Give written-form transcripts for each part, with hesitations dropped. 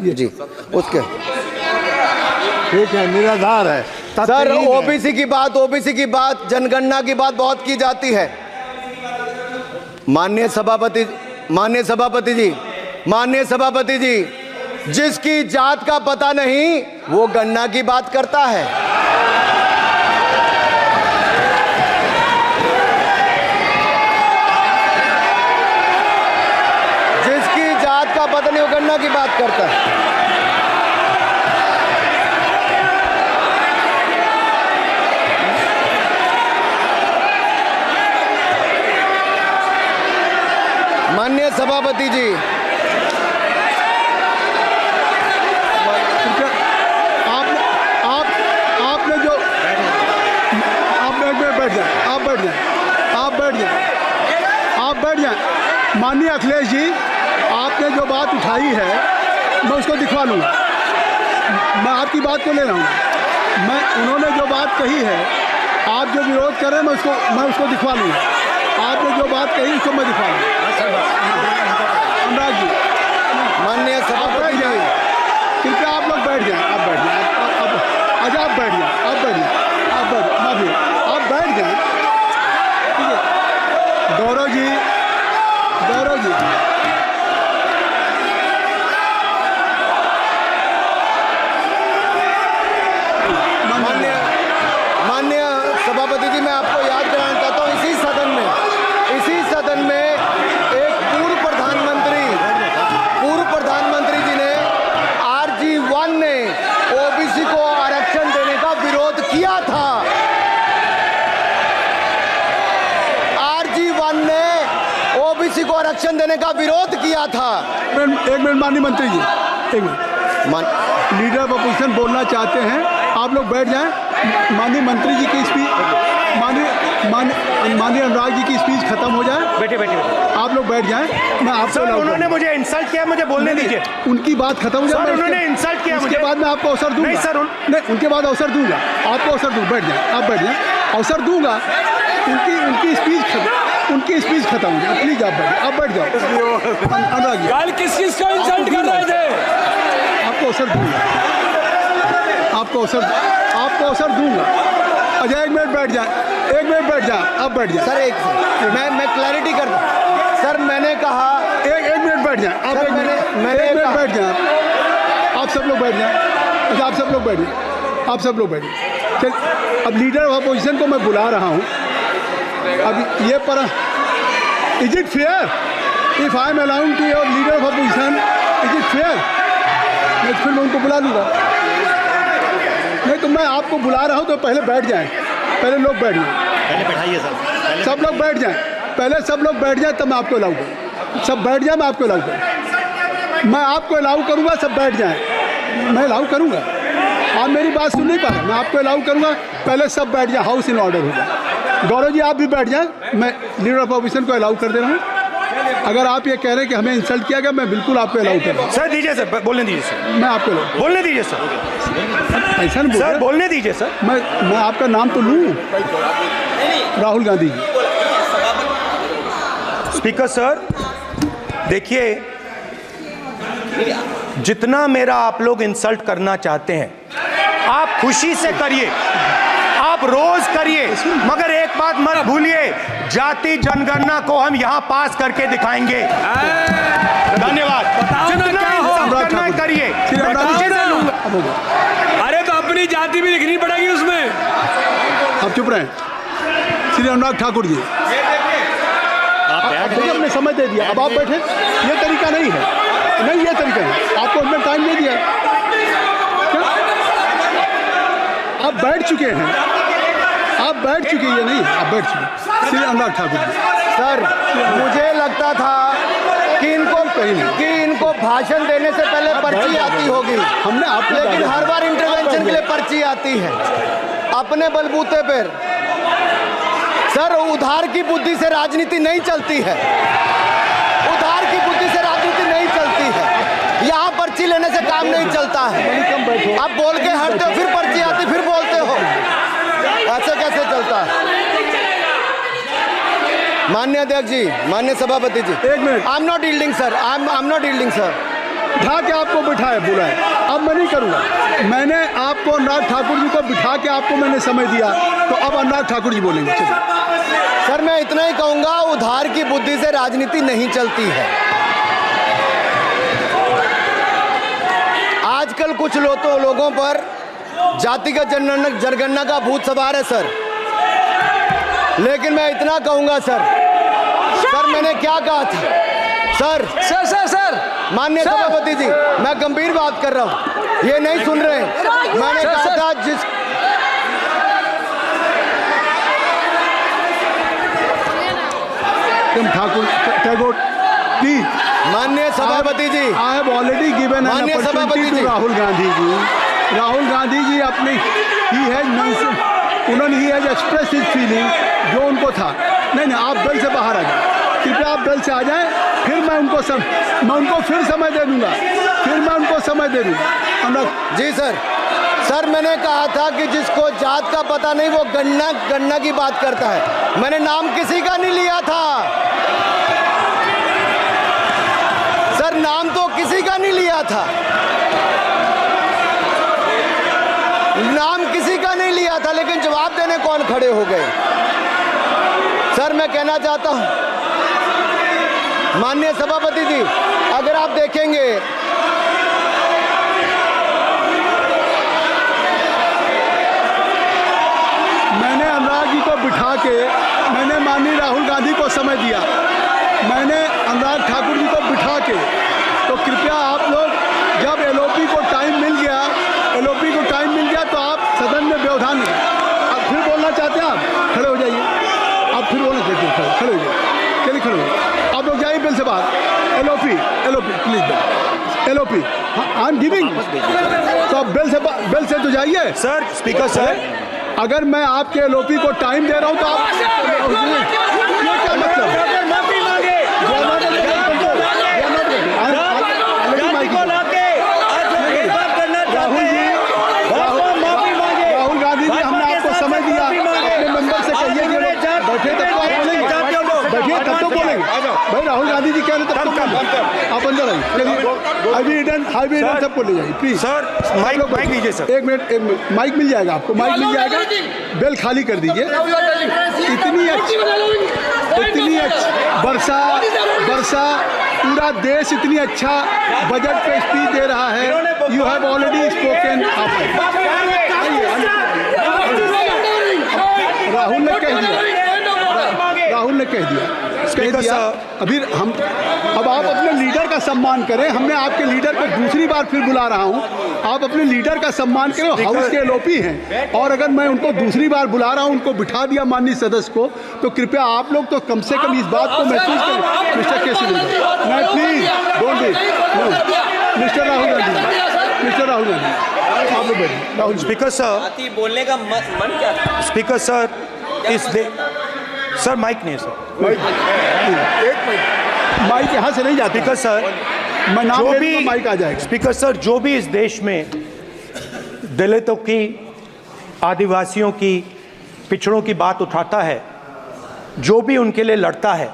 जी उसके ठीक है, निराधार है। सर ओबीसी की बात जनगणना की बात बहुत की जाती है। माननीय सभापति जी, जिसकी जात का पता नहीं वो गणना की बात करता है। जिसकी जात का पता नहीं वो गणना की बात करता है। माननीय सभापति जी, आपने जो आप बैठ जाएं। माननीय अखिलेश जी, आपने जो बात उठाई है मैं उसको दिखवा लूँगा। मैं आपकी बात को ले रहा हूँ। उन्होंने जो बात कही है, आप जो विरोध कर रहे हैं मैं उसको दिखवा लूँगा। आपने जो बात कही उसको मैं दिखवा लूँगा। अनुराग जी, माननीय सभापति जी, कृपया आप लोग बैठ जाएं। आप बैठ जाएं। आप बैठ जाएं। आप बैठ जाएं। ठीक है। गौरव जी, माननीय सभापति जी, मैं आपको याद कराना चाहता हूँ, इसी सदन में एक पूर्व प्रधानमंत्री जी ने RG1 ने ओबीसी को आरक्षण देने का विरोध किया था। RG1 ने ओबीसी को आरक्षण देने का विरोध किया था। एक मिनट माननीय मंत्री जी, एक मिनट। लीडर ऑफ अपोजिशन बोलना चाहते हैं, आप लोग बैठ जाएं। माननीय मंत्री जी की स्पीच, माननीय अनुराग जी की स्पीच खत्म हो जाए। बैठे आप लोग बैठ जाएं। मैं आपसे उन्होंने मुझे इंसल्ट किया, मुझे बोलने दीजिए। उनकी बात खत्म हो जाए। उन्होंने इंसल्ट किया, उसके बाद मैं आपको अवसर दूंगा। नहीं सर, नहीं, उनके बाद अवसर दूंगा। आपको अवसर दूंगा। बैठ जाएं। आप बैठ जाएं, अवसर दूंगा। उनकी स्पीच खत्म हो जाए। प्लीज आप बैठ जाओ। अनुराग जी, कल किस को इंसल्ट कर रहे थे? आपको अवसर दूंगा। आपको अवसर दूंगा। अच्छा, एक मिनट बैठ जाए। आप बैठ जाए। सर मैं क्लैरिटी कर दूं। सर मैंने कहा एक मिनट बैठ जाए। आप एक मिनट बैठ जाए। आप सब लोग बैठ जाए। अच्छा, आप सब लोग बैठ जाए। चल, अब लीडर ऑफ अपोजिशन को मैं बुला रहा हूँ। अब ये पर is it fair if I am allowed to your leader of opposition? Is it fair? मैं फिर मैं उनको बुला लूँगा। नहीं तो मैं आपको बुला रहा हूँ, तो पहले बैठ जाएं। पहले लोग बैठ जाएं। पहले बैठाइए सर। सब लोग बैठ जाएं। पहले सब लोग बैठ जाएं, तब मैं आपको अलाउ करूँ। सब बैठ जाएं, मैं आपको अलाउ करूँ। मैं आपको अलाउ करूँगा, सब बैठ जाएं। मैं अलाउ करूँगा। आप मेरी बात सुन नहीं पा रहे। मैं आपको अलाउ करूँगा, पहले सब बैठ जाए। हाउस इन ऑर्डर होगा। गौरव जी, आप भी बैठ जाएं। मैं लीडर ऑफ अपोजिशन को अलाउ कर दे रहा हूँ। अगर आप ये कह रहे हैं कि हमें इंसल्ट किया गया, मैं बिल्कुल आपको अलाउ करूँगा। सर दीजिए, सर बोलने दीजिए सर। मैं आपको बोलने दीजिए सर। ऐसा नहीं सर बोलने दीजिए सर। मैं आपका नाम तो लूँ। राहुल गांधी जी। स्पीकर सर, देखिए, जितना मेरा आप लोग इंसल्ट करना चाहते हैं, आप खुशी से करिए, आप रोज करिए, मगर एक बात मत भूलिए, जाति जनगणना को हम यहाँ पास करके दिखाएंगे। धन्यवाद। जितना इंसल्ट करना है करिए, मैं खुशी से लूंगा। अरे तो अपनी जाति भी लिखनी पड़ेगी उसमें। आप चुप रहें। श्री अनुराग ठाकुर जी, आपने समय दे दिया। अब आप बैठे। ये तरीका नहीं है। नहीं, ये तरीका है। आपको हमने टाइम दे दिया। आप बैठ चुके हैं। ये नहीं, आप बैठ चुके। श्री अनुराग ठाकुर जी। सर, मुझे लगता था कि इनको भाषण देने से पहले पर्ची आती होगी। हमने आपको, लेकिन हर बार इंटरवेंशन के लिए पर्ची आती है अपने बलबूते पर। सर, उधार की बुद्धि से राजनीति नहीं चलती है। यहाँ पर्ची लेने से काम नहीं चलता है। आप बोल के हटते हो, फिर पर्ची आती, फिर बोलते हो। ऐसे कैसे चलता है? माननीय अध्यक्ष जी, माननीय सभापति जी, एक minute. I am not yielding sir. उठा के आपको बिठाया बुलाया, अब मैं नहीं करूँगा। मैंने आपको अनुराग ठाकुर जी को बिठा के आपको मैंने समय दिया, तो अब अनुराग ठाकुर जी बोलेंगे। चलिए सर मैं इतना ही कहूंगा, उधार की बुद्धि से राजनीति नहीं चलती है। आजकल कुछ लोगों पर जातिगत जनगणना का भूत सवार है सर, लेकिन मैं इतना कहूंगा सर मैंने क्या कहा था सर माननीय सभापति जी, मैं गंभीर बात कर रहा हूं, ये नहीं सुन रहे हैं। मैंने कहा था जिस ठाकुर टैगोर प्लीज, माननीय सभापति ji, I have already given an माननीय सभापति अपॉर्चुनिटी जी, टू राहुल गांधी जी। राहुल गांधी जी अपनी ही हैज एक्सप्रेस हिज फीलिंग जो उनको था। नहीं आप दल से बाहर आ जाए, कृपया आप दल से आ जाएं, फिर मैं उनको फिर समय दे दूंगा, जी सर मैंने कहा था कि जिसको जात का पता नहीं वो गणना की बात करता है। मैंने नाम किसी का नहीं लिया था सर, नाम तो किसी का नहीं लिया था, नाम किसी का नहीं लिया था, लेकिन जवाब देने कौन खड़े हो गए। सर मैं कहना चाहता हूं माननीय सभापति जी, अगर आप देखेंगे मैंने अनुराग जी को बिठा के मैंने माननीय राहुल गांधी को समय दिया, मैंने अनुराग ठाकुर जी को बिठा के, तो कृपया आप लोग जब एलओपी को टाइम मिल गया तो आप सदन में व्यवधान नहीं। आप फिर बोलना चाहते हैं, आप खड़े हो जाइए, आप फिर बोलना चाहते हैं, खड़े हो जाइए, चलिए खड़े हो जाइए, आप लोग जाइए बिल से बाहर। LOP please, LOP I am giving, तो आप बिल से तो जाइए। सर स्पीकर सर, अगर मैं आपके एलओपी को टाइम दे रहा हूं तो आप ये क्या मतलब? राहुल गांधी जी, हमने आपको समय दिया, अपने मेंबर से कहिए कि बैठे तब तो आप बोलेंगे, बैठिए तब तो बोलेंगे। भाई राहुल गांधी जी कह रहे तब तो आप अंदर आइए। चलिए हाईवे सबको ले जाइए प्लीज। सर माइक लीजिए सर, एक मिनट माइक मिल जाएगा आपको, माइक मिल जाएगा, बेल खाली कर दीजिए। इतनी अच्छी वर्षा पूरा देश इतनी अच्छा बजट पे स्पीच दे रहा है। You have already spoken. Rahul ने कह दिया अभी हम, अब आप अपने लीडर का सम्मान करें। हमने आपके लीडर को दूसरी बार फिर बुला रहा हूं, आप अपने लीडर का सम्मान करें। हाउस के एलओपी हैं, और अगर मैं उनको दूसरी बार बुला रहा हूं, उनको बिठा दिया माननीय सदस्य को, तो कृपया आप लोग तो कम से कम इस बात को महसूस करें। मिस्टर केसी मैं please don't be mister Rahul Gandhi आप लोग बैठिए। राहुल स्पीकर सर, बोलने का मन क्या था? स्पीकर सर, सर माइक नहीं है सर, एक मिनट, माइक यहाँ से नहीं जाती। स्पीकर सर, मैं नाम जो ले भी दूंगा, माइक आ जाएगा। स्पीकर सर, जो भी इस देश में दलितों की, आदिवासियों की, पिछड़ों की बात उठाता है, जो भी उनके लिए लड़ता है,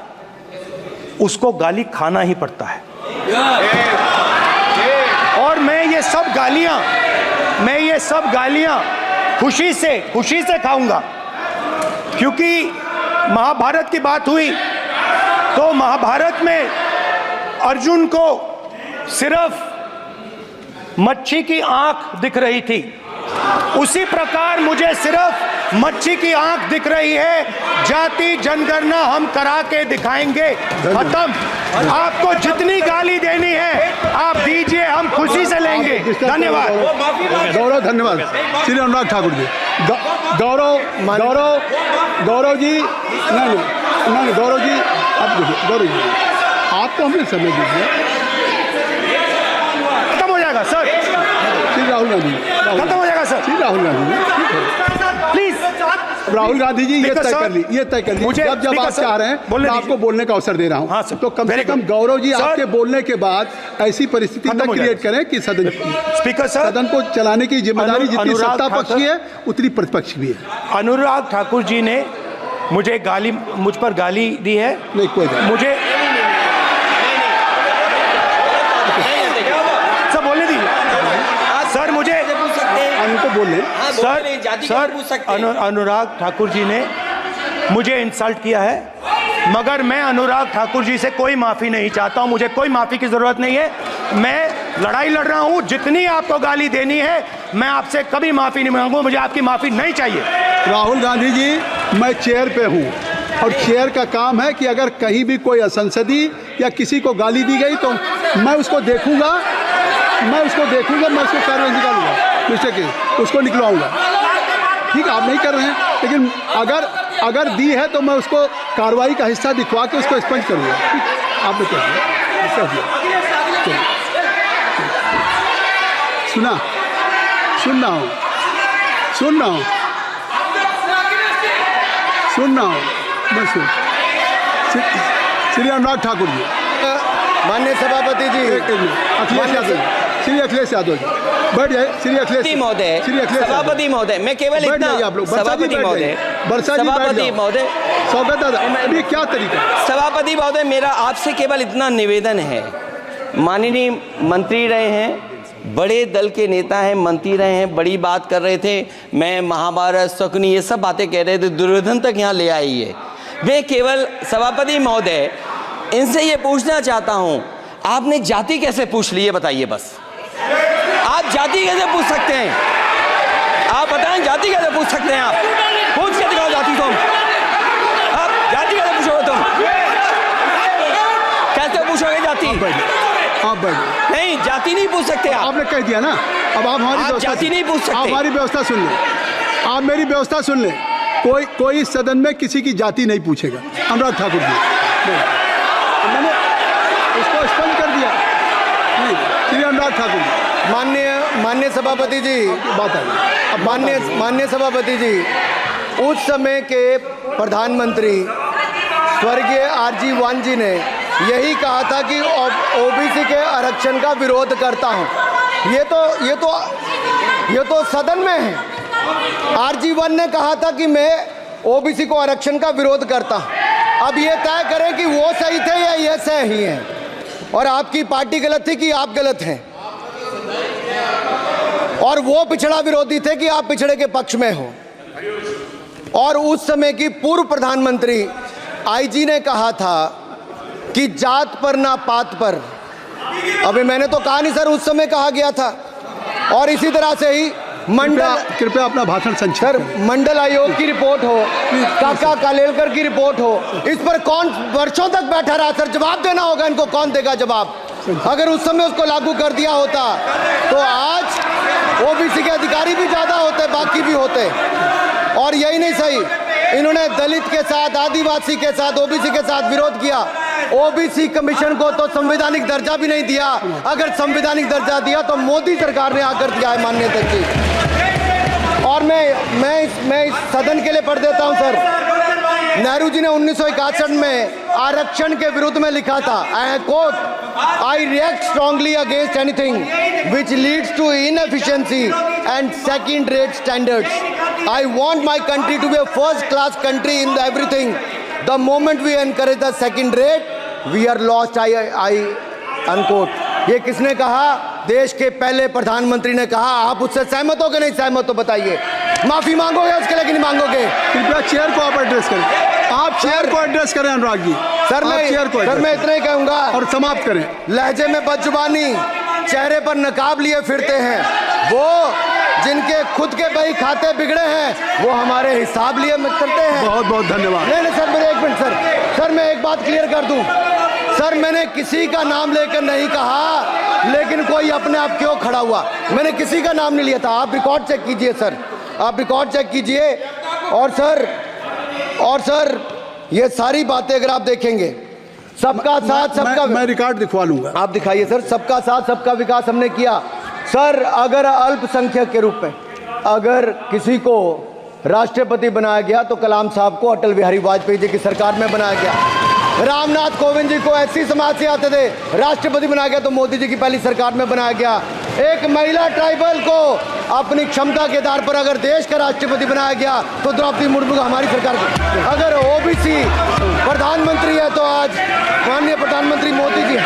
उसको गाली खाना ही पड़ता है। और मैं ये सब गालियां खुशी से खाऊंगा, क्योंकि महाभारत की बात हुई तो महाभारत में अर्जुन को सिर्फ मच्छी की आंख दिख रही थी, उसी प्रकार मुझे सिर्फ मच्छी की आंख दिख रही है। जाति जनगणना हम करा के दिखाएंगे, खत्म। आपको जितनी गाली देनी है आप दीजिए, हम खुशी से लेंगे। धन्यवाद गौरव, धन्यवाद श्री अनुराग ठाकुर जी। गौरव जी, नहीं गौरव जी, आप देखिए गौरव जी, आपको हमने समय दीजिए, खत्म हो जाएगा सर। श्री राहुल गांधी, खत्म हो जाएगा सर। श्री राहुल गांधी प्लीज राहुल गांधी जी, ये तय कर ली, मुझे जब आप चाह रहे हैं मैं आपको बोलने का अवसर दे रहा हूं। हाँ सर, तो कम से कम गौरव जी आपके बोलने के बाद ऐसी परिस्थिति न क्रिएट करें कि स्पीकर सर, सदन को चलाने की जिम्मेदारी जितनी सत्ता पक्ष की है उतनी प्रतिपक्ष भी है। अनुराग ठाकुर जी ने मुझ पर गाली दी है। नहीं कोई मुझे हाँ, बोल रहे हैं, जाति कैसे पूछ सकते हैं? अनुराग ठाकुर जी ने मुझे इंसल्ट किया है, मगर मैं अनुराग ठाकुर जी से कोई माफ़ी नहीं चाहता हूं। मुझे कोई माफ़ी की ज़रूरत नहीं है। मैं लड़ाई लड़ रहा हूं। जितनी आपको गाली देनी है, मैं आपसे कभी माफ़ी नहीं मांगूंगा। मुझे आपकी माफ़ी नहीं चाहिए। राहुल गांधी जी, मैं चेयर पे हूँ और चेयर का काम है कि अगर कहीं भी कोई असंसदीय या किसी को गाली दी गई तो मैं उसको देखूंगा, मैं उसको कार्रवाई निकालूंगा, मिस्टर के उसको निकलवाऊंगा। ठीक है, आप नहीं कर रहे हैं, लेकिन अगर दी है तो मैं उसको कार्रवाई का हिस्सा दिखवा के उसको स्पंज करूँगा। आपने कह दिया, सुन रहा हूँ मैं श्री अनुराग ठाकुर जी, माननीय सभापति जी, श्री अखिलेश यादव जी, बैठ जाए। श्री अखिलेश महोदय, सभापति महोदय, मैं केवल इतना, सभापति महोदय, स्वागत है। अभी क्या तरीका? सभापति महोदय, मेरा आपसे केवल इतना निवेदन है। माननीय मंत्री रहे हैं, बड़े दल के नेता हैं, मंत्री रहे हैं, बड़ी बात कर रहे थे। मैं महाभारत, शकुनी, ये सब बातें कह रहे थे, दुर्योधन तक यहाँ ले आई है। मैं केवल सभापति महोदय इनसे ये पूछना चाहता हूँ, आपने जाति कैसे पूछ ली है बताइए बस। आप जाति कैसे पूछ सकते हैं? आप बताएं, जाति कैसे पूछ सकते हैं? आप पूछ के दिखाओ जाति तुम। आप जाति कैसे पूछोगे तुम? कैसे पूछोगे जाति? आप बैठ नहीं, जाति नहीं पूछ सकते आप। आपने कह दिया ना, अब आप हमारी जाति नहीं पूछ सकते। आप हमारी व्यवस्था सुन लें, आप मेरी व्यवस्था सुन लें। कोई सदन में किसी की जाति नहीं पूछेगा। अनुराग ठाकुर जी, मैंने उसको स्पष्ट कर दिया। नहीं, श्री अनुराग ठाकुर जी, माननीय सभापति जी, बात आई। अब माननीय सभापति जी, उस समय के प्रधानमंत्री स्वर्गीय आरजी वान जी ने यही कहा था कि ओबीसी के आरक्षण का विरोध करता हूं। ये तो सदन में है। आरजी वन ने कहा था कि मैं ओबीसी को आरक्षण का विरोध करता हूं। अब ये तय करें कि वो सही थे या ये सही हैं, और आपकी पार्टी गलत थी कि आप गलत हैं, और वो पिछड़ा विरोधी थे कि आप पिछड़े के पक्ष में हो। और उस समय की पूर्व प्रधानमंत्री आईजी ने कहा था कि जात पर ना पात पर। अबे मैंने तो कहा नहीं सर, उस समय कहा गया था। और इसी तरह से ही कृपया अपना भाषण संक्षिप्त सर, मंडल आयोग की रिपोर्ट हो, काका कालेलकर की रिपोर्ट हो, इस पर कौन वर्षों तक बैठा रहा? सर, जवाब देना होगा इनको, कौन देगा जवाब? अगर उस समय उसको लागू कर दिया होता तो आज ओबीसी के अधिकारी भी ज़्यादा होते, बाकी भी होते। और यही नहीं सही, इन्होंने दलित के साथ, आदिवासी के साथ, ओबीसी के साथ विरोध किया। ओबीसी कमीशन को तो संवैधानिक दर्जा भी नहीं दिया। अगर संवैधानिक दर्जा दिया तो मोदी सरकार ने आकर दिया है मान्यता की। और मैं इस सदन के लिए पढ़ देता हूं सर। नेहरू जी ने 1961 में आरक्षण के विरुद्ध में लिखा था, I quote, I react strongly against anything which leads to inefficiency and second rate standards. I want my country to be a first class country in everything. The moment we encourage the second rate we are lost. I unquote. ये किसने कहा? देश के पहले प्रधानमंत्री ने कहा। आप उससे सहमत हो कि नहीं सहमत हो बताइए? माफी मांगोगे उसके लिए कि नहीं मांगोगे? कृपया चेयर को आप एड्रेस करें। आप चेयर को एड्रेस करें अनुराग जी। सर मैं इतना ही कहूंगा और समाप्त करें। लहजे में बदजुबानी, चेहरे पर नकाब लिए फिरते हैं वो, जिनके खुद के बही खाते बिगड़े हैं, वो हमारे हिसाब लिए चलते हैं। बहुत बहुत धन्यवाद। नहीं सर, मेरे एक मिनट सर, मैं एक बात क्लियर कर दूं सर। मैंने किसी का नाम लेकर नहीं कहा, लेकिन कोई अपने आप क्यों खड़ा हुआ? मैंने किसी का नाम नहीं लिया था। आप रिकॉर्ड चेक कीजिए सर, आप रिकॉर्ड चेक कीजिए। और सर ये सारी बातें अगर आप देखेंगे, सबका साथ सबका, मैं रिकॉर्ड दिखवा लूंगा। आप दिखाइए सर। सबका साथ सबका विकास हमने किया सर। अगर अल्पसंख्यक के रूप में अगर किसी को राष्ट्रपति बनाया गया तो कलाम साहब को अटल बिहारी वाजपेयी जी की सरकार में बनाया गया। रामनाथ कोविंद जी को ऐसी समाज से आते थे, राष्ट्रपति बनाया गया तो मोदी जी की पहली सरकार में बनाया गया। एक महिला ट्राइबल को अपनी क्षमता के आधार पर अगर देश का राष्ट्रपति बनाया गया तो द्रौपदी मुर्मू को हमारी सरकार को। अगर ओबीसी प्रधानमंत्री है तो आज माननीय प्रधानमंत्री मोदी जी,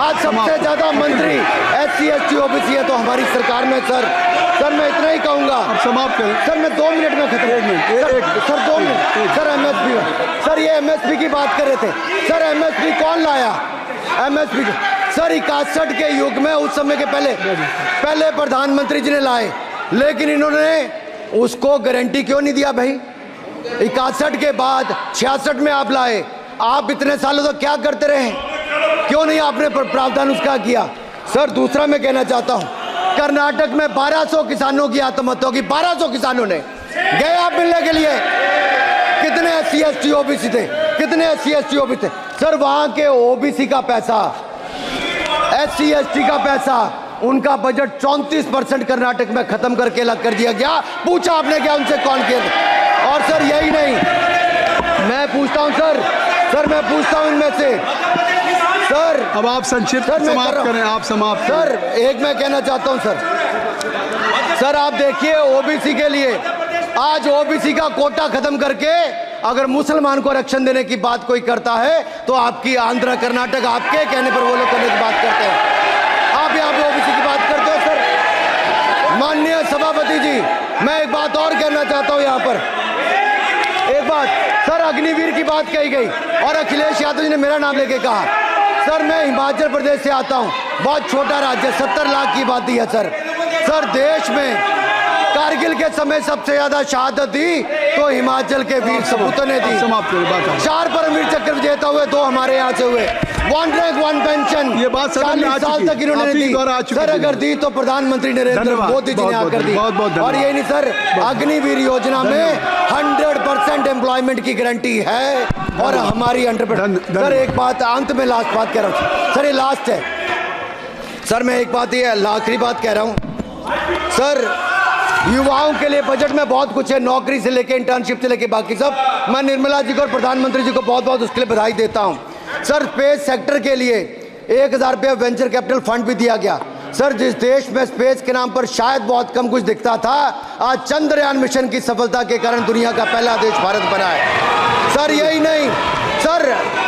आज सबसे ज्यादा मंत्री SC ST OBC है तो हमारी सरकार में सर मैं इतना ही कहूंगा। अब समाप्त करें सर मैं 2 मिनट में खत्म। Sir 2 minute. Sir MSP, sir ये MSP की बात कर रहे थे। सर MSP कौन लाया? MSP सर 61 के युग में, उस समय के पहले प्रधानमंत्री जी ने लाए, लेकिन इन्होंने उसको गारंटी क्यों नहीं दिया भाई? 61 के बाद 66 में आप लाए। आप इतने सालों तक क्या करते रहे? क्यों नहीं आपने प्रावधान उसका किया? सर दूसरा मैं कहना चाहता हूं, कर्नाटक में 1200 किसानों की आत्महत्या होगी। 1200 किसानों ने गए आप मिलने के लिए। कितने SC ST OBC थे? कितने SC ST OBC थे? सर वहां के OBC का पैसा, SC ST का पैसा, उनका बजट 34% कर्नाटक में खत्म करके अलग कर दिया गया। पूछा आपने क्या उनसे? कौन किया? और सर यही नहीं, मैं पूछता हूं सर मैं पूछता हूं इनमें से सर, अब आप संक्षिप्त समाप्त करें। आप समाप्त सर एक मैं कहना चाहता हूं सर आप देखिए OBC के लिए आज OBC का कोटा खत्म करके अगर मुसलमान को आरक्षण देने की बात कोई करता है तो आपकी आंध्र कर्नाटक आपके कहने पर वो लोग करने की बात करते हैं। आप यहाँ पे OBC की बात करते हो सर। माननीय सभापति जी, मैं एक बात और कहना चाहता हूँ यहाँ पर। एक बात सर, अग्निवीर की बात कही गई और अखिलेश यादव जी ने मेरा नाम लेके कहा। सर मैं हिमाचल प्रदेश से आता हूँ, बहुत छोटा राज्य, 70 लाख की आबादी है सर। देश में कारगिल के समय सबसे ज्यादा शहादत दी तो हिमाचल के वीर सपूतों ने दी। 4 परमवीर चक्र विजेता हुए, 2 हमारे यहाँ से हुए। 1 रैंक 1 पेंशन ये बात 40 साल तक इन्होंने दी। सर अगर दी तो प्रधानमंत्री नरेंद्र मोदी जी ने आकर दी। और यही नहीं सर, अग्निवीर योजना में 100% एम्प्लॉयमेंट की गारंटी है और हमारी 100%। सर एक बात अंत में, लास्ट बात कह रहा हूँ सर, ये लास्ट है सर। मैं एक बात, ये आखिरी बात कह रहा हूँ सर। युवाओं के लिए बजट में बहुत कुछ है, नौकरी से लेके इंटर्नशिप से लेके बाकी सब। मैं निर्मला जी को और प्रधानमंत्री जी को बहुत बहुत उसके लिए बधाई देता हूं सर। स्पेस सेक्टर के लिए 1000 रुपये वेंचर कैपिटल फंड भी दिया गया सर। जिस देश में स्पेस के नाम पर शायद बहुत कम कुछ दिखता था, आज चंद्रयान मिशन की सफलता के कारण दुनिया का पहला देश भारत बना है सर। यही नहीं सर,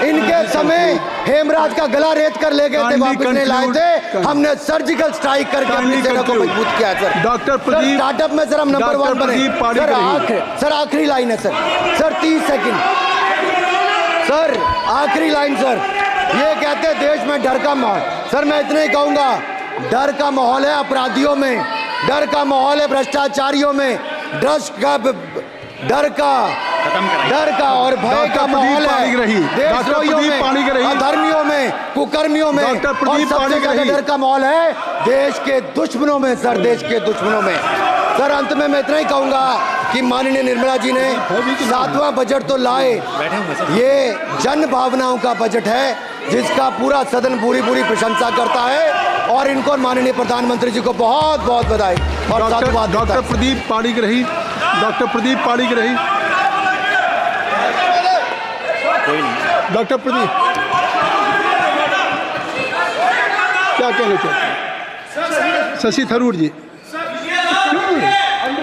इनके समय हेमराज का गला रेत कर ले गए थे, वापस नहीं लाए थे। हमने सर्जिकल स्ट्राइक करके अपनी सेना को मजबूत किया सर। डॉक्टर प्रदीप, स्टार्टअप में सर हम नंबर 1 बने सर। आखिरी लाइन है सर 30 सेकंड सर, आखिरी लाइन सर। ये कहते हैं देश में डर का माहौल। सर मैं इतना ही कहूंगा, डर का माहौल है अपराधियों में, डर का माहौल है भ्रष्टाचारियों में, डर का और भय का माहौल है देशद्रोहियों में, अधर्मियों में, कुकर्मियों में, और सबसे ज्यादा डर का माहौल है देश के दुश्मनों में सर, देश के दुश्मनों में सर। अंत में मैं इतना ही कहूंगा कि माननीय निर्मला जी ने 7वां बजट तो लाए, ये जन भावनाओं का बजट है जिसका पूरा सदन पूरी प्रशंसा करता है और इनको माननीय प्रधानमंत्री जी को बहुत बहुत बधाई और साधुवाद। Doctor Pradeep Panigrahi, doctor Pradeep Panigrahi, doctor Pradeep क्या कहना चाहते हैं? शशि थरूर जी।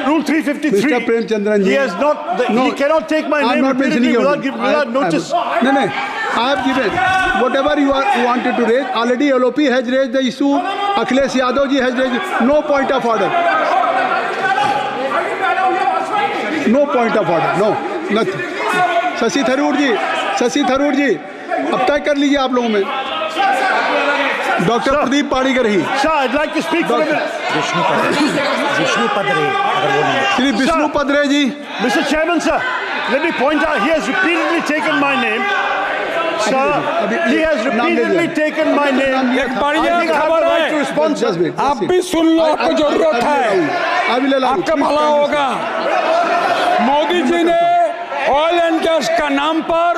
Rule 353. Mr. Premchandran ji. He has not. He cannot take my name repeatedly without notice. No. I have given whatever you wanted to raise. Already LOP has raised the issue. Akhilesh Yadav ji has raised. No point of order. No point of order. No, nothing. Shashi Tharoor जी, अब तय कर लीजिए आप लोगों में। Doctor Pradeep Panigrahi. Sir, I'd like to speak for a minute. Shri Vishnu Padre ji. Mr. Chairman, sir, let me point out, he has repeatedly taken my name. Sir, he has repeatedly taken my name. एक बढ़िया खबर है, आप भी सुन लो, आपको जरूरत है, आपका भला होगा। मोदी जी ने ऑयल एंड गैस का नाम पर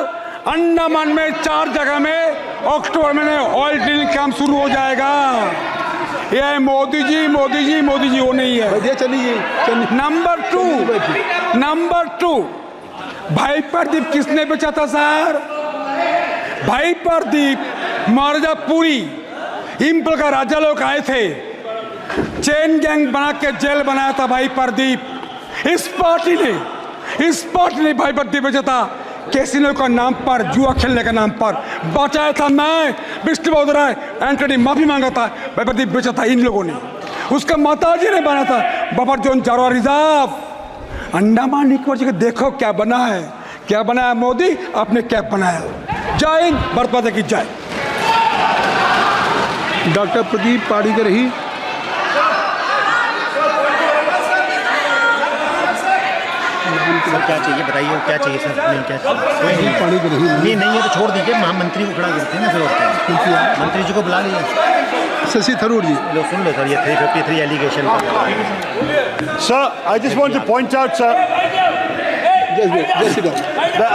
अंडमान में 4 जगह में अक्टूबर में ऑयल ड्रिलिंग काम शुरू हो जाएगा। ये मोदी जी वो नहीं है। चलिए। नंबर 2 भाई प्रदीप किसने बेचा था सर? भाई प्रदीप मिर्जापुरी इंपल का राजा लोग आए थे, चेन गैंग बना के जेल बनाया था भाई प्रदीप। इस पार्टी ने भाई प्रदीप बेचा था। कैसीनो का नाम पर, जुआ खेलने का नाम पर बचाया था मैं, विष्णु राय, एंटनी माफी मांगा था, प्रदीप बेचा था इन लोगों ने, उसका माताजी ने बना था buffer zone Jarawa reserve, Andaman Nicobar ji का देखो क्या बना है, क्या बनाया मोदी, आपने क्या बनाया। जय हिंद, भारत माता की जय। डॉक्टर प्रदीप पाड़ीकर ही। सर क्या चाहिए बताइए, क्या चाहिए सर? नहीं क्या कोई नहीं पाड़ीकर ही नहीं नहीं है तो छोड़ दीजिए, महामंत्री को खड़ा करते हैं ना फिर, और क्या मंत्री जी को बुला लीजिए। शशि थरूर जी। लो सुन लो सर, ये 353 allegation. Sir, I just want to point out, sir, that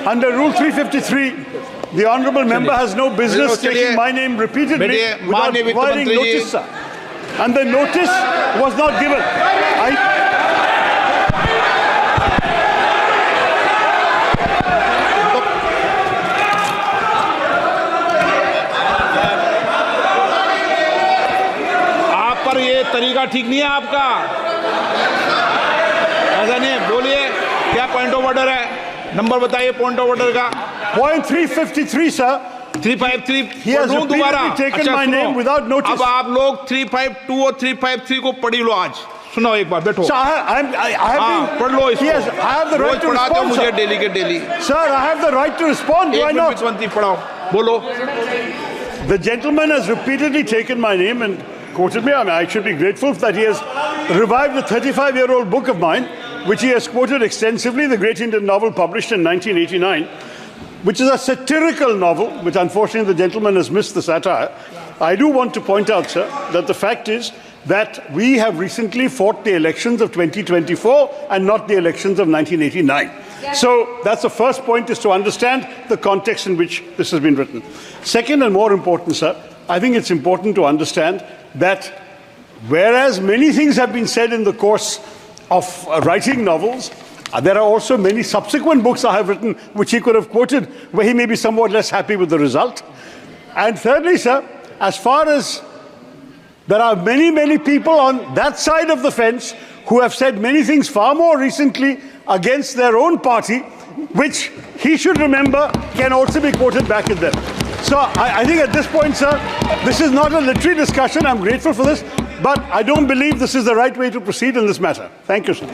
under rule 353, the honourable member has no business taking my name repeatedly without providing notice, sir. And the notice was not given. आप पर ये तरीका ठीक नहीं है आपका, ऐसा नहीं है। बोलिए क्या पॉइंट ऑफ ऑर्डर है, नंबर बताइए पॉइंट ऑफ ऑर्डर का। Point 353, sir. 353 He has बोलूं दोबारा? repeatedly taken अच्छा, my सुनो। name without notice. अब आप लोग 352 और 353 को पढ़ी लो आज। सुनो एक बार, बैठो। Sir, I have हाँ, been. पढ़ लो इसको। Yes, I have the right rose to पढ़ाते हो respond, मुझे sir. डेली के daily. Sir, I have the right to respond. Why एक not? मिनट मंत्री पढ़ाओ, बोलो। The gentleman has repeatedly taken my name and quoted me. I mean, I should be grateful that he has revived a 35-year-old book of mine, which he has quoted extensively, the great Indian novel published in 1989, which is a satirical novel, which unfortunately the gentleman has missed the satire. I do want to point out, sir, that the fact is that we have recently fought the elections of 2024 and not the elections of 1989. So that's the first point, is to understand the context in which this has been written. Second, and more important, sir, I think it's important to understand that whereas many things have been said in the course of writing novels, there are also many subsequent books I have written which he could have quoted where he may be somewhat less happy with the result. And thirdly, sir, as far as there are many people on that side of the fence who have said many things far more recently against their own party, which he should remember can also be quoted back at them. So I think at this point, sir, this is not a literary discussion. I'm grateful for this, but I don't believe this is the right way to proceed in this matter. Thank you, sir.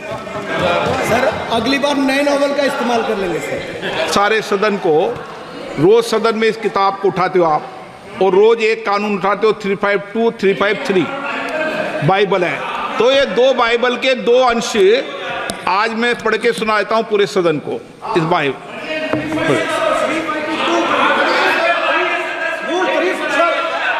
Sir अगली बार नए novel का इस्तेमाल कर लेंगे sir. सारे सदन को रोज सदन में इस किताब को उठाते हो आप, और रोज एक कानून उठाते हो 352 353 बाइबल है, तो ये दो बाइबल के दो अंश आज मैं पढ़ के सुना देता हूँ पूरे सदन को इस Bible.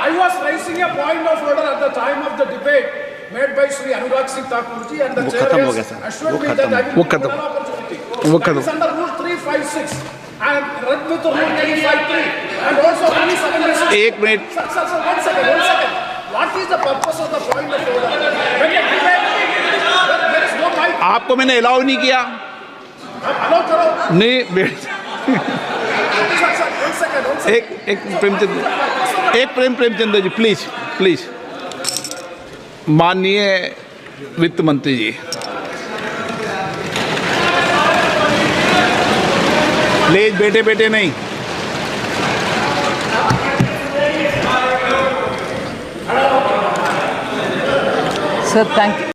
I was raising a point of order at the time of the debate made by Sri Anurag Singh Thakur ji, and the chair has assured me that I will give an opportunity. It is under Rule 356 and read with Rule 353 and also Rule 7. एक minute. Sir, one second. What is the purpose of the point of order? When a debate, there is no mic. आपको मैंने allow नहीं किया। Allow करो। नहीं बैठ। Sir, one second. एक Premchandra ji, please. माननीय वित्त मंत्री जी, प्लीज बेटे नहीं। Sir, thank you.